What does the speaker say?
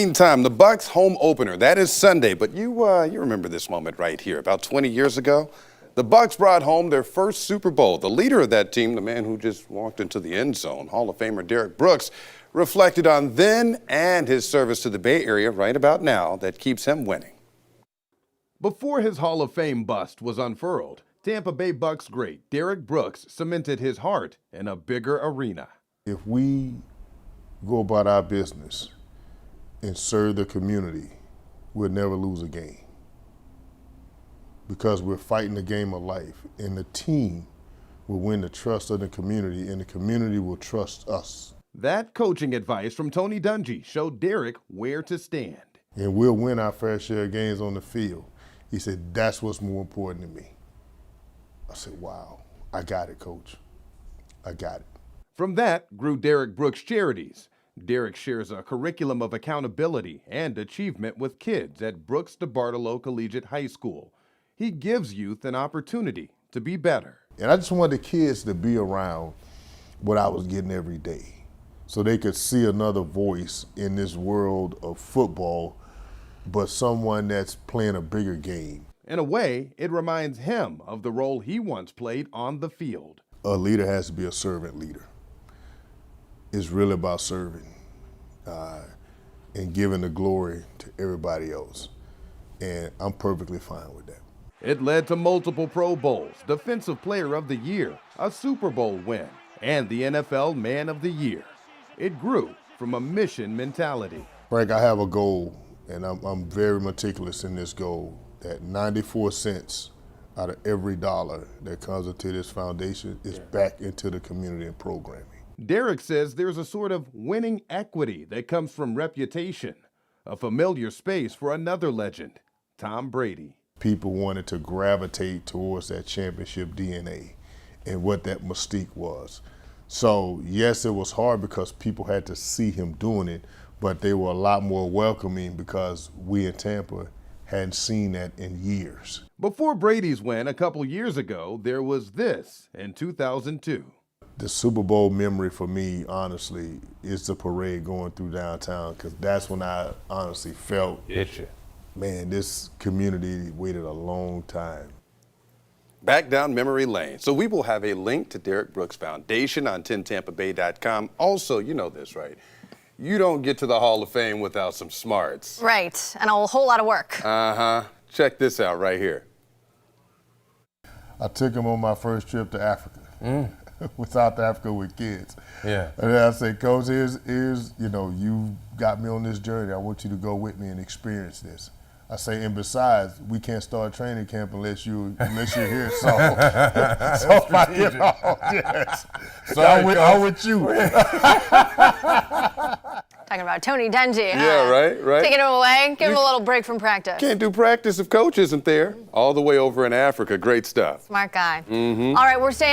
Meantime, the Bucs home opener, that is Sunday, but you remember this moment right here. About 20 years ago, the Bucs brought home their first Super Bowl. The leader of that team, the man who just walked into the end zone, Hall of Famer Derrick Brooks, reflected on then and his service to the Bay Area right about now that keeps him winning. Before his Hall of Fame bust was unfurled, Tampa Bay Bucs great Derrick Brooks cemented his heart in a bigger arena. If we go about our business and serve the community, we'll never lose a game because we're fighting the game of life, and the team will win the trust of the community, and the community will trust us. That coaching advice from Tony Dungy showed Derrick where to stand. And we'll win our fair share of games on the field. He said, that's what's more important to me. I said, wow, I got it, Coach. I got it. From that grew Derrick Brooks Charities. Derrick shares a curriculum of accountability and achievement with kids at Brooks DeBartolo Collegiate High School. He gives youth an opportunity to be better. And I just wanted the kids to be around what I was getting every day, so they could see another voice in this world of football, but someone that's playing a bigger game. In a way, it reminds him of the role he once played on the field. A leader has to be a servant leader. It's really about serving and giving the glory to everybody else. And I'm perfectly fine with that. It led to multiple Pro Bowls, Defensive Player of the Year, a Super Bowl win, and the NFL Man of the Year. It grew from a mission mentality. Frank, I have a goal, and I'm very meticulous in this goal, that 94 cents out of every dollar that comes into this foundation is back into the community and programming. Derrick says there's a sort of winning equity that comes from reputation, a familiar space for another legend, Tom Brady. People wanted to gravitate towards that championship DNA and what that mystique was. So yes, it was hard because people had to see him doing it, but they were a lot more welcoming because we in Tampa hadn't seen that in years. Before Brady's win a couple years ago, there was this in 2002. The Super Bowl memory for me, honestly, is the parade going through downtown, because that's when I honestly felt, man, this community waited a long time. Back down memory lane. So we will have a link to Derrick Brooks Foundation on 10tampabay.com. Also, you know this, right? You don't get to the Hall of Fame without some smarts. Right, and a whole lot of work. Uh-huh. Check this out right here. I took him on my first trip to Africa. With South Africa with kids. Yeah. And then I said, Coach, here's, you got me on this journey. I want you to go with me and experience this. I say, and besides, we can't start training camp unless you're here. So, yes. So I'm with you. Talking about Tony Dungy. Yeah, right. Taking him away, give him a little break from practice. Can't do practice if Coach isn't there. All the way over in Africa. Great stuff. Smart guy. All right, we're staying.